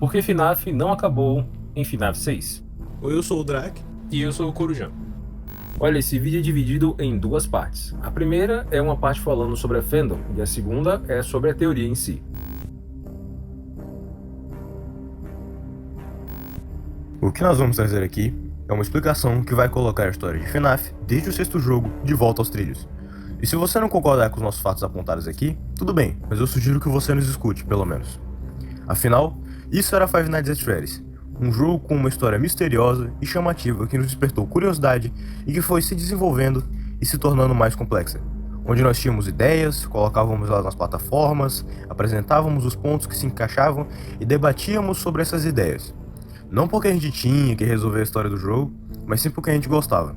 Porque FNAF não acabou em FNAF 6. Oi, eu sou o Drac. E eu sou o Corujão. Olha, esse vídeo é dividido em duas partes. A primeira é uma parte falando sobre a fandom e a segunda é sobre a teoria em si. O que nós vamos trazer aqui é uma explicação que vai colocar a história de FNAF desde o sexto jogo de volta aos trilhos. E se você não concordar com os nossos fatos apontados aqui, tudo bem, mas eu sugiro que você nos escute, pelo menos. Afinal, isso era Five Nights at Freddy's, um jogo com uma história misteriosa e chamativa que nos despertou curiosidade e que foi se desenvolvendo e se tornando mais complexa, onde nós tínhamos ideias, colocávamos elas nas plataformas, apresentávamos os pontos que se encaixavam e debatíamos sobre essas ideias. Não porque a gente tinha que resolver a história do jogo, mas sim porque a gente gostava.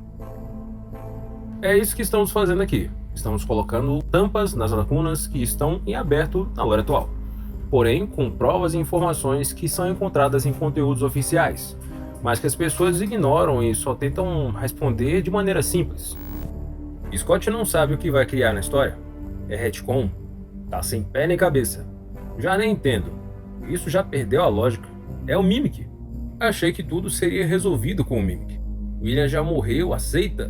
É isso que estamos fazendo aqui. Estamos colocando tampas nas lacunas que estão em aberto na lore atual, porém com provas e informações que são encontradas em conteúdos oficiais, mas que as pessoas ignoram e só tentam responder de maneira simples. Scott não sabe o que vai criar na história. É retcon? Tá sem pé nem cabeça. Já nem entendo. Isso já perdeu a lógica. É o Mimic. Achei que tudo seria resolvido com o Mimic. William já morreu, aceita.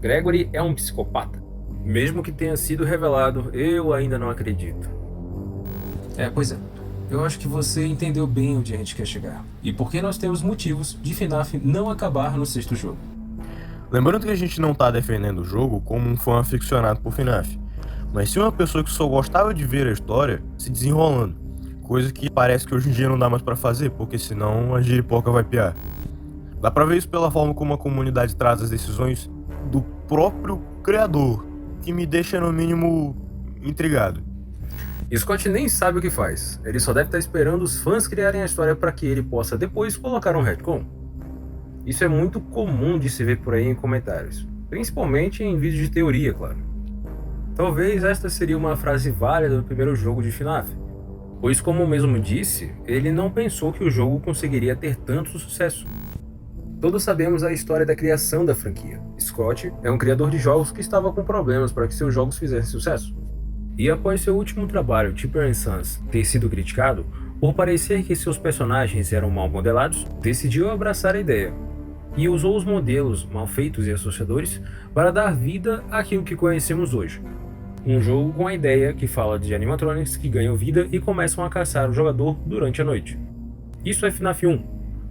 Gregory é um psicopata. Mesmo que tenha sido revelado, eu ainda não acredito. Pois é. Eu acho que você entendeu bem onde a gente quer chegar. E por que nós temos motivos de FNAF não acabar no sexto jogo. Lembrando que a gente não tá defendendo o jogo como um fã aficionado por FNAF, mas sim uma pessoa que só gostava de ver a história se desenrolando, coisa que parece que hoje em dia não dá mais pra fazer, porque senão a giripoca vai piar. Dá pra ver isso pela forma como a comunidade traz as decisões do próprio criador, que me deixa no mínimo intrigado. Scott nem sabe o que faz, ele só deve estar esperando os fãs criarem a história para que ele possa depois colocar um retcon. Isso é muito comum de se ver por aí em comentários, principalmente em vídeos de teoria, claro. Talvez esta seria uma frase válida do primeiro jogo de FNAF, pois como mesmo disse, ele não pensou que o jogo conseguiria ter tanto sucesso. Todos sabemos a história da criação da franquia. Scott é um criador de jogos que estava com problemas para que seus jogos fizessem sucesso. E após seu último trabalho, Tipper & Sons, ter sido criticado por parecer que seus personagens eram mal modelados, decidiu abraçar a ideia e usou os modelos mal feitos e assustadores para dar vida àquilo que conhecemos hoje. Um jogo com a ideia que fala de animatronics que ganham vida e começam a caçar o jogador durante a noite. Isso é FNAF 1.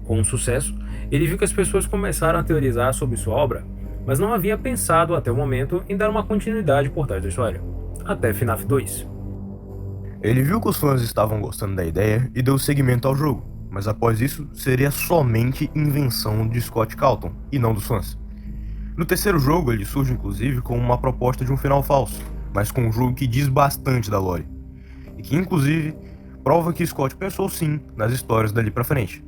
Com o sucesso, ele viu que as pessoas começaram a teorizar sobre sua obra, mas não havia pensado até o momento em dar uma continuidade por trás da história, até FNAF 2. Ele viu que os fãs estavam gostando da ideia e deu seguimento ao jogo, mas após isso seria somente invenção de Scott Calton e não dos fãs. No terceiro jogo ele surge inclusive com uma proposta de um final falso, mas com um jogo que diz bastante da lore, e que inclusive prova que Scott pensou sim nas histórias dali pra frente.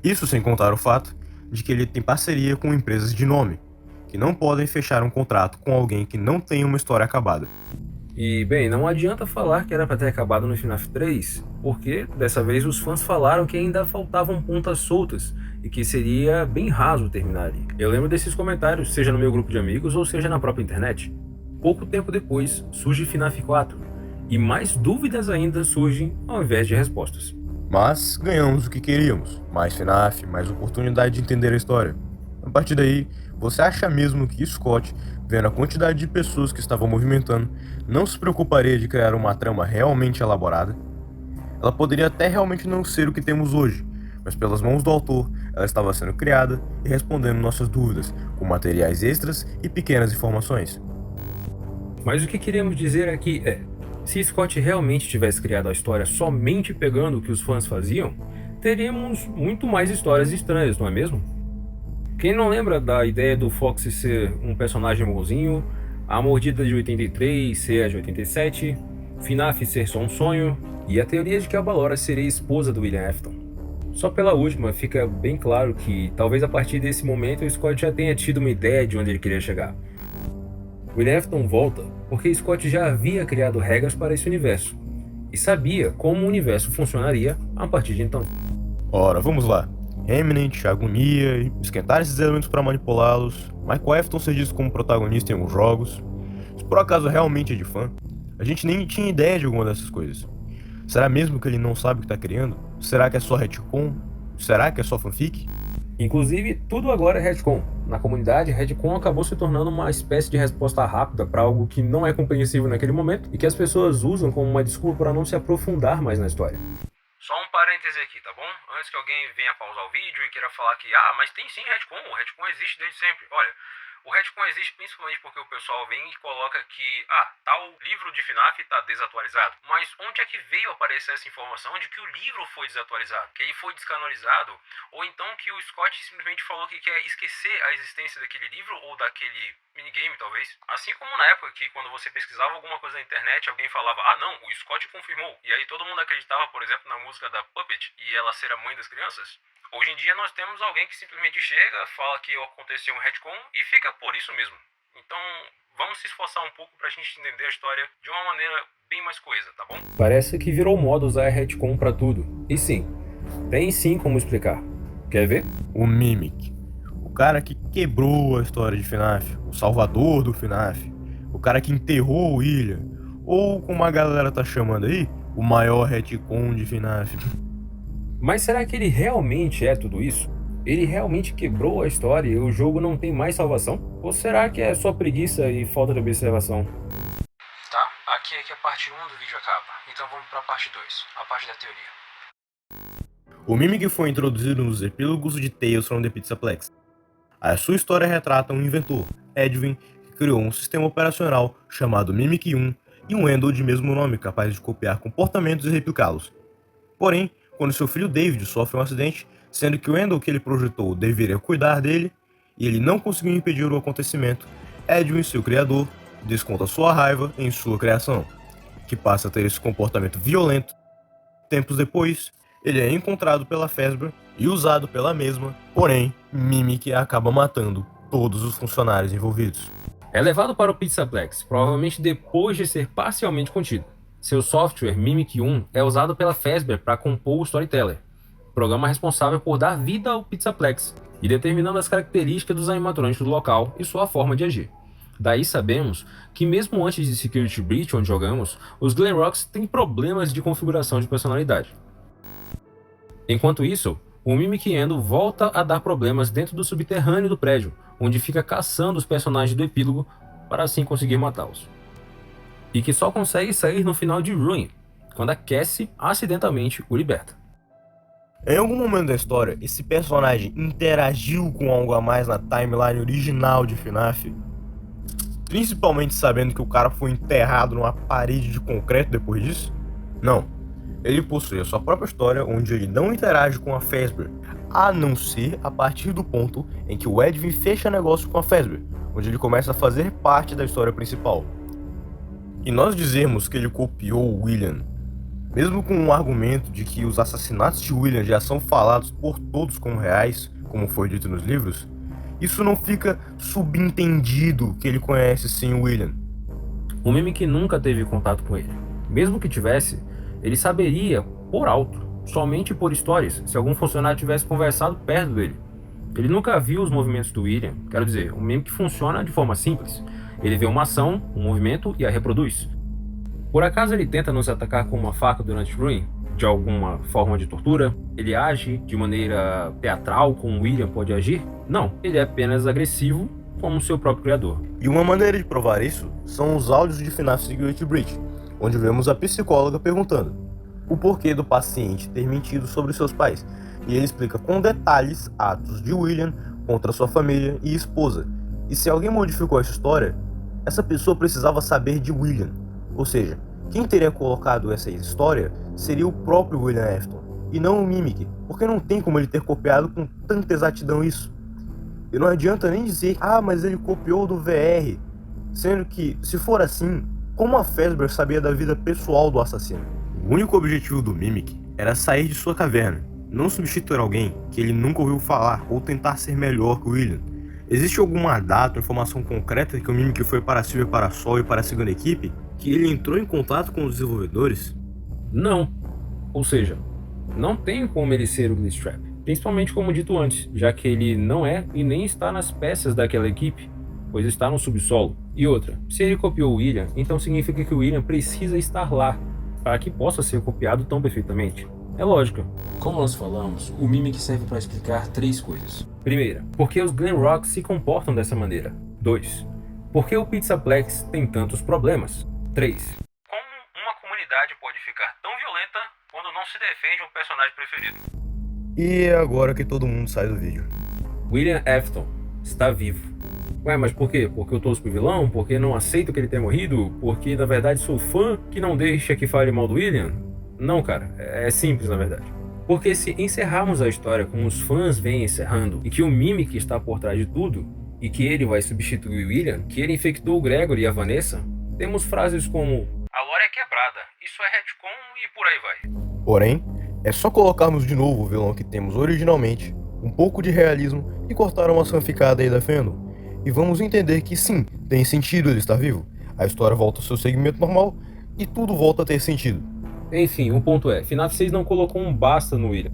Isso sem contar o fato de que ele tem parceria com empresas de nome, que não podem fechar um contrato com alguém que não tem uma história acabada. E bem, não adianta falar que era para ter acabado no FNAF 3, porque dessa vez os fãs falaram que ainda faltavam pontas soltas e que seria bem raso terminar ali. Eu lembro desses comentários, seja no meu grupo de amigos ou seja na própria internet. Pouco tempo depois surge FNAF 4, e mais dúvidas ainda surgem ao invés de respostas. Mas ganhamos o que queríamos, mais FNAF, mais oportunidade de entender a história. A partir daí, você acha mesmo que Scott, vendo a quantidade de pessoas que estavam movimentando, não se preocuparia de criar uma trama realmente elaborada? Ela poderia até realmente não ser o que temos hoje, mas pelas mãos do autor, ela estava sendo criada e respondendo nossas dúvidas, com materiais extras e pequenas informações. Mas o que queremos dizer aqui é: se Scott realmente tivesse criado a história somente pegando o que os fãs faziam, teríamos muito mais histórias estranhas, não é mesmo? Quem não lembra da ideia do Fox ser um personagem bonzinho, a mordida de 83 ser a de 87, FNAF ser só um sonho, e a teoria de que a Ballora seria esposa do William Afton? Só pela última fica bem claro que talvez a partir desse momento o Scott já tenha tido uma ideia de onde ele queria chegar. William Afton volta porque Scott já havia criado regras para esse universo e sabia como o universo funcionaria a partir de então. Ora, vamos lá. Remnant, Agonia, esquentar esses elementos para manipulá-los, Michael Afton ser visto como protagonista em alguns jogos. Se por acaso realmente é de fã, a gente nem tinha ideia de alguma dessas coisas. Será mesmo que ele não sabe o que está criando? Será que é só retcon? Será que é só fanfic? Inclusive, tudo agora é retcon. Na comunidade, retcon acabou se tornando uma espécie de resposta rápida para algo que não é compreensível naquele momento e que as pessoas usam como uma desculpa para não se aprofundar mais na história. Só um parêntese aqui, tá bom? Antes que alguém venha pausar o vídeo e queira falar que, mas tem sim retcon, o retcon existe desde sempre. Olha, o retcon existe principalmente porque o pessoal vem e coloca que, tal livro de FNAF tá desatualizado. Mas onde é que veio aparecer essa informação de que o livro foi desatualizado? Que ele foi descanonizado? Ou então que o Scott simplesmente falou que quer esquecer a existência daquele livro ou daquele minigame, talvez? Assim como na época que quando você pesquisava alguma coisa na internet, alguém falava, não, o Scott confirmou. E aí todo mundo acreditava, por exemplo, na música da Puppet e ela ser a mãe das crianças. Hoje em dia nós temos alguém que simplesmente chega, fala que aconteceu um retcon e fica por isso mesmo. Então vamos se esforçar um pouco pra gente entender a história de uma maneira bem mais coesa, tá bom? Parece que virou moda usar retcon pra tudo. E sim, tem sim como explicar. Quer ver? O Mimic, o cara que quebrou a história de FNAF, o salvador do FNAF, o cara que enterrou o William, ou como a galera tá chamando aí, o maior retcon de FNAF. Mas será que ele realmente é tudo isso? Ele realmente quebrou a história e o jogo não tem mais salvação? Ou será que é só preguiça e falta de observação? Tá, aqui é que a parte 1 do vídeo acaba. Então vamos pra parte 2, a parte da teoria. O Mimic foi introduzido nos epílogos de Tales from the Pizzaplex. A sua história retrata um inventor, Edwin, que criou um sistema operacional chamado Mimic 1 e um Endo de mesmo nome capaz de copiar comportamentos e replicá-los. Porém, quando seu filho David sofre um acidente, sendo que o Endo que ele projetou deveria cuidar dele, e ele não conseguiu impedir o acontecimento, Edwin, seu criador, desconta sua raiva em sua criação, que passa a ter esse comportamento violento. Tempos depois, ele é encontrado pela Fazbear e usado pela mesma, porém, Mimic acaba matando todos os funcionários envolvidos. É levado para o Pizzaplex, provavelmente depois de ser parcialmente contido. Seu software Mimic 1 é usado pela Fazbear para compor o Storyteller, programa responsável por dar vida ao Pizzaplex e determinando as características dos animatrônicos do local e sua forma de agir. Daí sabemos que mesmo antes de Security Breach, onde jogamos, os Glenrocks têm problemas de configuração de personalidade. Enquanto isso, o Mimic Endo volta a dar problemas dentro do subterrâneo do prédio, onde fica caçando os personagens do epílogo para assim conseguir matá-los. E que só consegue sair no final de Ruin, quando a Cassie acidentalmente o liberta. Em algum momento da história, esse personagem interagiu com algo a mais na timeline original de FNAF? Principalmente sabendo que o cara foi enterrado numa parede de concreto depois disso? Não. Ele possui a sua própria história onde ele não interage com a Fazbear, a não ser a partir do ponto em que o Edwin fecha negócio com a Fazbear, onde ele começa a fazer parte da história principal. E nós dizermos que ele copiou o William, mesmo com o argumento de que os assassinatos de William já são falados por todos como reais, como foi dito nos livros, isso não fica subentendido que ele conhece sim o William. O Mimic nunca teve contato com ele. Mesmo que tivesse, ele saberia, por alto, somente por histórias, se algum funcionário tivesse conversado perto dele. Ele nunca viu os movimentos do William, quero dizer, o Mimic funciona de forma simples. Ele vê uma ação, um movimento e a reproduz. Por acaso ele tenta nos atacar com uma faca durante Ruin? De alguma forma de tortura? Ele age de maneira teatral como William pode agir? Não, ele é apenas agressivo como seu próprio criador. E uma maneira de provar isso são os áudios de FNAF Security Breach, onde vemos a psicóloga perguntando o porquê do paciente ter mentido sobre seus pais, e ele explica com detalhes atos de William contra sua família e esposa. E se alguém modificou essa história, essa pessoa precisava saber de William. Ou seja, quem teria colocado essa história seria o próprio William Afton, e não o Mimic, porque não tem como ele ter copiado com tanta exatidão isso. E não adianta nem dizer, mas ele copiou do VR, sendo que, se for assim, como a Fazbear sabia da vida pessoal do assassino? O único objetivo do Mimic era sair de sua caverna, não substituir alguém que ele nunca ouviu falar ou tentar ser melhor que o William. Existe alguma data ou informação concreta que o Mimic foi para a Silver Parasol e para a segunda equipe? Que ele entrou em contato com os desenvolvedores? Não. Ou seja, não tem como ele ser o Glitchtrap. Principalmente como dito antes, já que ele não é e nem está nas peças daquela equipe, pois está no subsolo. E outra, se ele copiou o William, então significa que o William precisa estar lá, para que possa ser copiado tão perfeitamente. É lógico. Como nós falamos, o Mimic serve para explicar 3 coisas. Primeira, por que os Glenrock se comportam dessa maneira? 2. Por que o Pizzaplex tem tantos problemas? 3. Como uma comunidade pode ficar tão violenta quando não se defende um personagem preferido? E é agora que todo mundo sai do vídeo. William Afton está vivo. Ué, mas por quê? Porque eu torço pro vilão? Porque não aceito que ele tenha morrido? Porque na verdade sou fã que não deixa que fale mal do William? Não, cara, é simples na verdade. Porque se encerrarmos a história como os fãs vêm encerrando, e que o Mimic está por trás de tudo, e que ele vai substituir o William, que ele infectou o Gregory e a Vanessa, temos frases como a lore é quebrada, isso é retcon e por aí vai. Porém, é só colocarmos de novo o vilão que temos originalmente, um pouco de realismo e cortar uma fanficada aí da fandom. E vamos entender que sim, tem sentido ele estar vivo. A história volta ao seu segmento normal e tudo volta a ter sentido. Enfim, o ponto é, FNAF 6 não colocou um basta no William.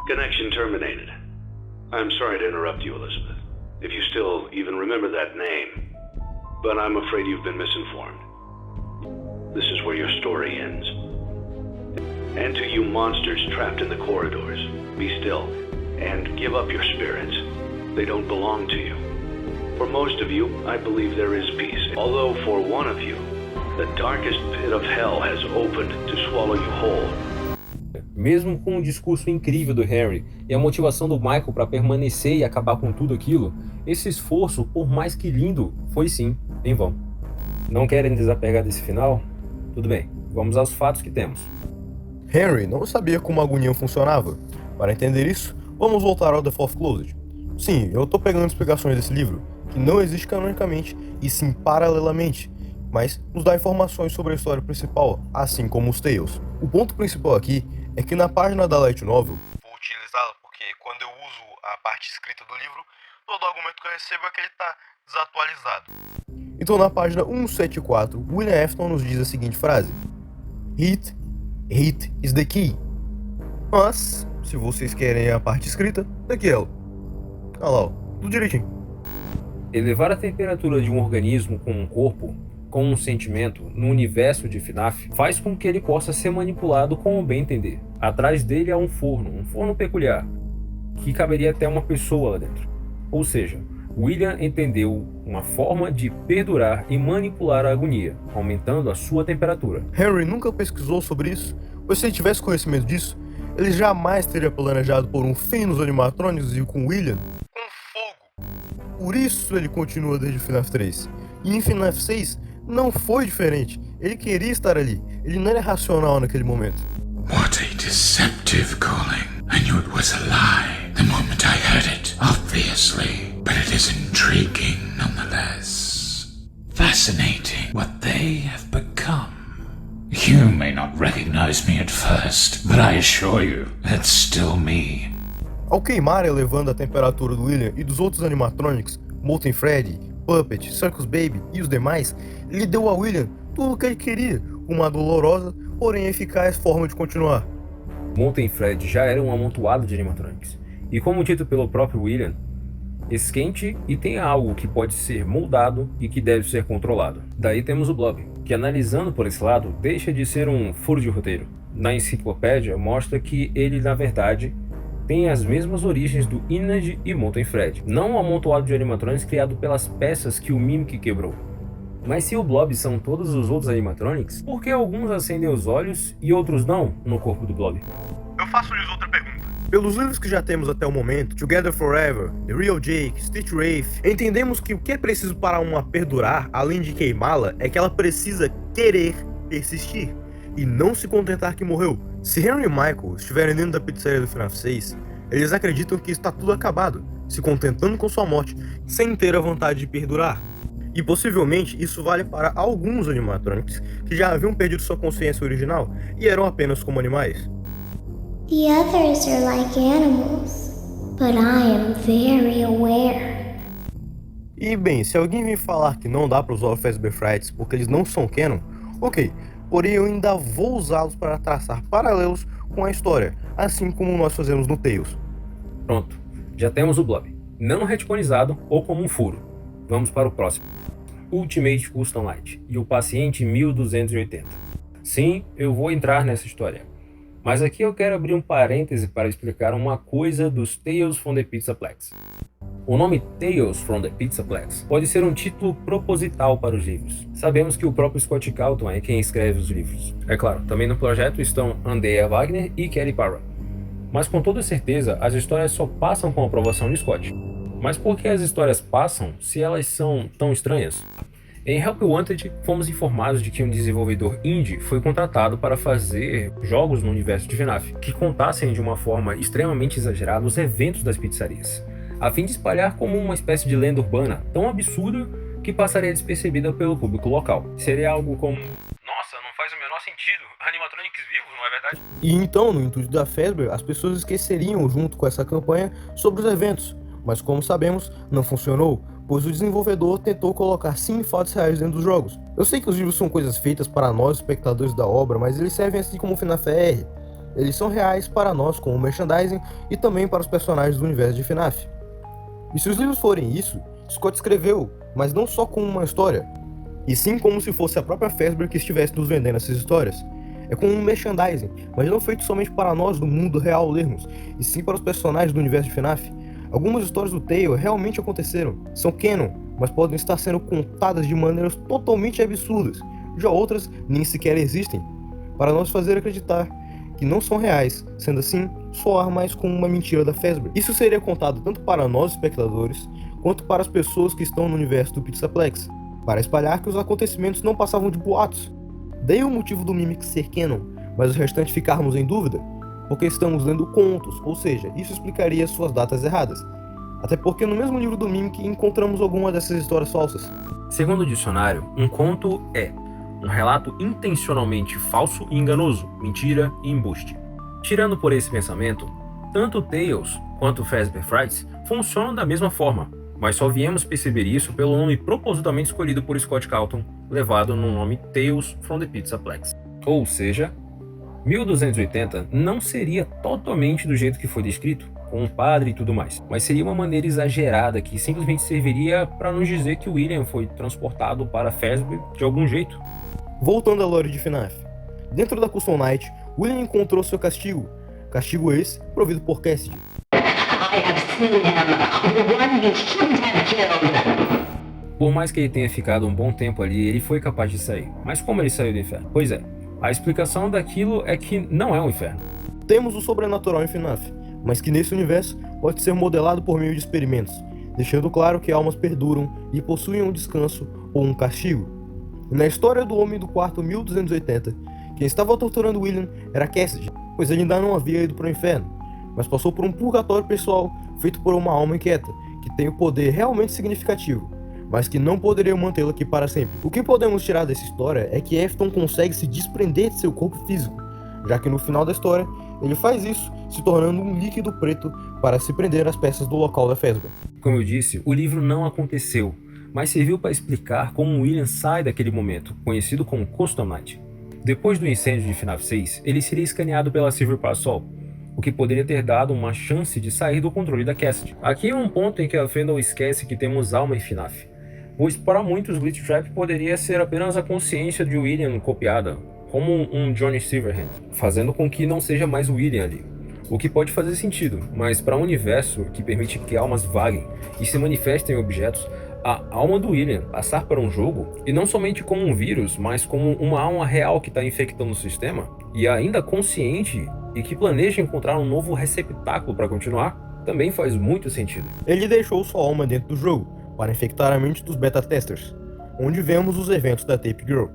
Connection terminated. I'm sorry to interrupt you, Elizabeth, if you still even remember that name, but I'm afraid you've been misinformed. This is where your story ends. And to you monsters trapped in the corridors, be still and give up your spirits. They don't belong to you. For most of you, I believe there is peace, although for one of you, the darkest pit of hell has opened to swallow you whole. Mesmo com o discurso incrível do Harry e a motivação do Michael para permanecer e acabar com tudo aquilo, esse esforço, por mais que lindo, foi sim em vão. Não querem desapegar desse final? Tudo bem, vamos aos fatos que temos. Henry não sabia como a agonia funcionava. Para entender isso, vamos voltar ao The Fourth Closet. Sim, eu tô pegando explicações desse livro, que não existe canonicamente e sim paralelamente, mas nos dá informações sobre a história principal, assim como os Tales. O ponto principal aqui é que na página da Light Novel, vou utilizá-la porque quando eu uso a parte escrita do livro, todo argumento que eu recebo é que ele está desatualizado. Então na página 174, William Afton nos diz a seguinte frase: Heat is the key. Mas, se vocês querem a parte escrita, daqui ela. Olha lá, ó, tudo direitinho. Elevar a temperatura de um organismo com um corpo, com um sentimento, no universo de FNAF, faz com que ele possa ser manipulado com o bem entender. Atrás dele há um forno peculiar, que caberia até uma pessoa lá dentro. Ou seja, William entendeu uma forma de perdurar e manipular a agonia, aumentando a sua temperatura. Henry nunca pesquisou sobre isso, pois se ele tivesse conhecimento disso, ele jamais teria planejado por um fim nos animatrônicos e com William com fogo. Por isso ele continua desde FNAF 3. E em FNAF 6 não foi diferente. Ele queria estar ali. Ele não era racional naquele momento. What a deceptive calling. I knew it was a lie the moment I heard it, obviously. But it is intriguing nonetheless. Fascinating what they have become. You may not recognize me at first, but I assure you, it's still me. Ao queimar elevando a temperatura do William e dos outros animatronics, Molten Freddy, Puppet, Circus Baby e os demais, ele deu a William tudo o que ele queria, uma dolorosa, porém eficaz forma de continuar. Molten Freddy já era um amontoado de animatronics, e como dito pelo próprio William, esquente e tem algo que pode ser moldado e que deve ser controlado. Daí temos o Blob, que analisando por esse lado, deixa de ser um furo de roteiro. Na enciclopédia mostra que ele na verdade tem as mesmas origens do Inad e Molten Freddy, não um amontoado de animatronics criado pelas peças que o Mimic quebrou. Mas se o Blob são todos os outros animatronics, por que alguns acendem os olhos e outros não no corpo do Blob? Eu faço-lhes outra pergunta. Pelos livros que já temos até o momento, Together Forever, The Real Jake, Stitch Wraith, entendemos que o que é preciso para uma perdurar, além de queimá-la, é que ela precisa querer persistir e não se contentar que morreu. Se Henry e Michael estiverem dentro da pizzaria do FNAF 6, eles acreditam que está tudo acabado, se contentando com sua morte, sem ter a vontade de perdurar. E possivelmente isso vale para alguns animatronics que já haviam perdido sua consciência original e eram apenas como animais. The others are like animals, but I am very aware. E bem, se alguém vir falar que não dá para usar o Fazbear Frights porque eles não são canon, ok, porém eu ainda vou usá-los para traçar paralelos com a história, assim como nós fazemos no Tales. Pronto, já temos o Blob, não retconizado ou como um furo. Vamos para o próximo. Ultimate Custom Light e o paciente 1280. Sim, eu vou entrar nessa história. Mas aqui eu quero abrir um parêntese para explicar uma coisa dos Tales from the Pizzaplex. O nome Tales from the Pizzaplex pode ser um título proposital para os livros. Sabemos que o próprio Scott Calton é quem escreve os livros. É claro, também no projeto estão Andrea Wagner e Kelly Parra. Mas com toda certeza, as histórias só passam com a aprovação de Scott. Mas por que as histórias passam se elas são tão estranhas? Em Help Wanted, fomos informados de que um desenvolvedor indie foi contratado para fazer jogos no universo de FNAF, que contassem de uma forma extremamente exagerada os eventos das pizzarias, a fim de espalhar como uma espécie de lenda urbana tão absurda que passaria despercebida pelo público local. Seria algo como: nossa, não faz o menor sentido, animatronics vivos, não é verdade? E então, no intuito da Fazbear, as pessoas esqueceriam junto com essa campanha sobre os eventos, mas como sabemos, não funcionou, pois o desenvolvedor tentou colocar sim fatos reais dentro dos jogos. Eu sei que os livros são coisas feitas para nós, espectadores da obra, mas eles servem assim como o FNAF R. Eles são reais para nós como merchandising e também para os personagens do universo de FNAF. E se os livros forem isso, Scott escreveu, mas não só como uma história, e sim como se fosse a própria Fazbear que estivesse nos vendendo essas histórias. É como um merchandising, mas não feito somente para nós do mundo real lermos, e sim para os personagens do universo de FNAF. Algumas histórias do Tale realmente aconteceram, são canon, mas podem estar sendo contadas de maneiras totalmente absurdas, já outras nem sequer existem, para nos fazer acreditar que não são reais, sendo assim, soar mais como uma mentira da Fazbear. Isso seria contado tanto para nós espectadores, quanto para as pessoas que estão no universo do Pizzaplex, para espalhar que os acontecimentos não passavam de boatos. Daí o motivo do Mimic ser canon, mas os restantes ficarmos em dúvida, porque estamos lendo contos, ou seja, isso explicaria suas datas erradas. Até porque no mesmo livro do Mimic encontramos algumas dessas histórias falsas. Segundo o dicionário, um conto é um relato intencionalmente falso e enganoso, mentira e embuste. Tirando por esse pensamento, tanto Tales quanto Fazbear Frights funcionam da mesma forma, mas só viemos perceber isso pelo nome propositalmente escolhido por Scott Calton, levado no nome Tales from the Pizzaplex. Ou seja, 1280 não seria totalmente do jeito que foi descrito, com um padre e tudo mais, mas seria uma maneira exagerada que simplesmente serviria para nos dizer que William foi transportado para Fazbear de algum jeito. Voltando à lore de FNAF. Dentro da Custom Night, William encontrou seu castigo esse provido por Cassidy. Por mais que ele tenha ficado um bom tempo ali, ele foi capaz de sair. Mas como ele saiu do inferno? Pois é, a explicação daquilo é que não é um inferno. Temos o sobrenatural em FNAF, mas que nesse universo pode ser modelado por meio de experimentos, deixando claro que almas perduram e possuem um descanso ou um castigo. E na história do Homem do Quarto 1280, quem estava torturando William era Cassidy, pois ele ainda não havia ido para o inferno, mas passou por um purgatório pessoal feito por uma alma inquieta, que tem o poder realmente significativo, mas que não poderia mantê-lo aqui para sempre. O que podemos tirar dessa história é que Afton consegue se desprender de seu corpo físico, já que no final da história, ele faz isso se tornando um líquido preto para se prender às peças do local da Fazbear. Como eu disse, o livro não aconteceu, mas serviu para explicar como William sai daquele momento, conhecido como Custom Night. Depois do incêndio de FNAF 6, ele seria escaneado pela Silver Parasol, o que poderia ter dado uma chance de sair do controle da Cassidy. Aqui é um ponto em que a Fandom esquece que temos alma em FNAF, pois para muitos Glitch Trap poderia ser apenas a consciência de William copiada, como um Johnny Silverhand, fazendo com que não seja mais o William ali. O que pode fazer sentido, mas para um universo que permite que almas vaguem e se manifestem em objetos, a alma do William passar para um jogo, e não somente como um vírus, mas como uma alma real que está infectando o sistema, e ainda consciente e que planeja encontrar um novo receptáculo para continuar, também faz muito sentido. Ele deixou sua alma dentro do jogo, para infectar a mente dos beta-testers, onde vemos os eventos da Tape Girl.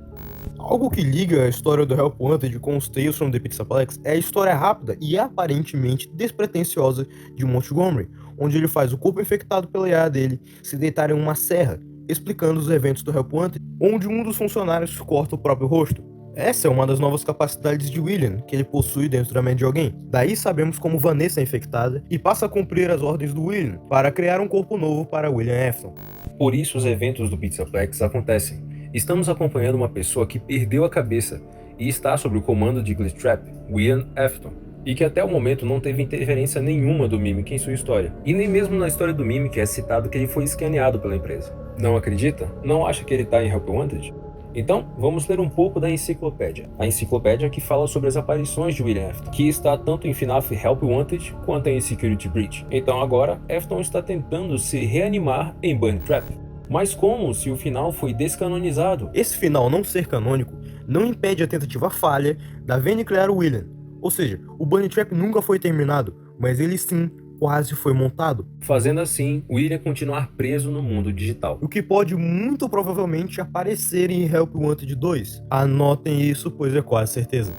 Algo que liga a história do Help Wanted com os Tales from the Pizzaplex é a história rápida e aparentemente despretensiosa de Montgomery, onde ele faz o corpo infectado pela IA dele se deitar em uma serra, explicando os eventos do Help Wanted, onde um dos funcionários corta o próprio rosto. Essa é uma das novas capacidades de William que ele possui dentro da mente de alguém. Daí sabemos como Vanessa é infectada e passa a cumprir as ordens do William para criar um corpo novo para William Afton. Por isso os eventos do Pizzaplex acontecem. Estamos acompanhando uma pessoa que perdeu a cabeça e está sob o comando de Glitch Trap, William Afton, e que até o momento não teve interferência nenhuma do Mimic em sua história. E nem mesmo na história do Mimic é citado que ele foi escaneado pela empresa. Não acredita? Não acha que ele está em Help Wanted? Então, vamos ler um pouco da enciclopédia. A enciclopédia que fala sobre as aparições de William Afton, que está tanto em FNAF Help Wanted quanto em Security Breach. Então agora, Afton está tentando se reanimar em Bunny Trap. Mas como se o final foi descanonizado? Esse final não ser canônico não impede a tentativa falha da Vanny criar o William. Ou seja, o Bunny Trap nunca foi terminado, mas ele sim quase foi montado, fazendo assim William continuar preso no mundo digital. o que pode muito provavelmente aparecer em Help Wanted 2. Anotem isso, pois é quase certeza.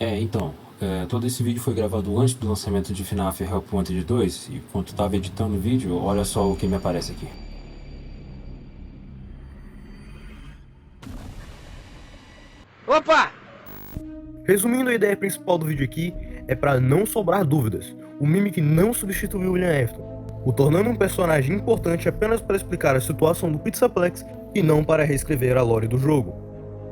Então, todo esse vídeo foi gravado antes do lançamento de FNAF Help Wanted 2, e enquanto estava editando o vídeo, olha só o que me aparece aqui. Opa! Resumindo, a ideia principal do vídeo aqui é para não sobrar dúvidas. O Mimic não substituiu William Afton, o tornando um personagem importante apenas para explicar a situação do Pizzaplex e não para reescrever a lore do jogo.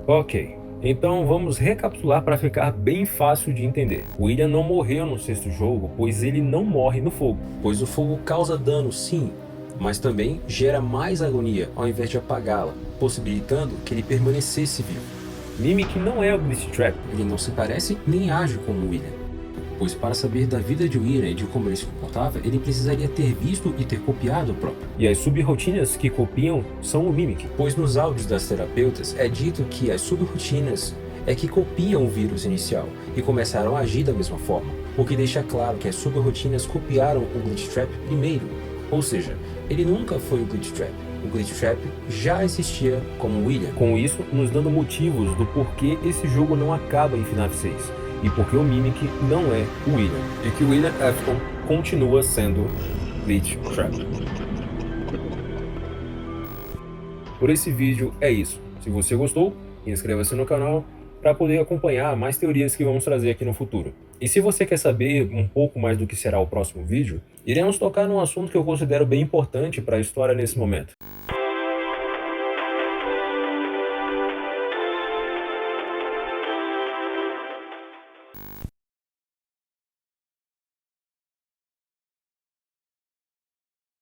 Ok, então vamos recapitular para ficar bem fácil de entender. William não morreu no sexto jogo, pois ele não morre no fogo, pois o fogo causa dano sim, mas também gera mais agonia ao invés de apagá-la, possibilitando que ele permanecesse vivo. Mimic não é o Glitch Trap, ele não se parece nem age como William, pois para saber da vida de William e de como ele se comportava, ele precisaria ter visto e ter copiado o próprio. E as subrotinas que copiam são o Mimic, pois nos áudios das terapeutas é dito que as subrotinas é que copiam o vírus inicial e começaram a agir da mesma forma, o que deixa claro que as subrotinas copiaram o Glitch Trap primeiro, ou seja, ele nunca foi o Glitch Trap. O Glitch Trap já existia como William. Com isso, nos dando motivos do porquê esse jogo não acaba em FNAF 6 e porque o Mimic não é o William e que o William Afton continua sendo Glitch Trap. Por esse vídeo é isso. Se você gostou, inscreva-se no canal para poder acompanhar mais teorias que vamos trazer aqui no futuro. E se você quer saber um pouco mais do que será o próximo vídeo, iremos tocar num assunto que eu considero bem importante para a história nesse momento.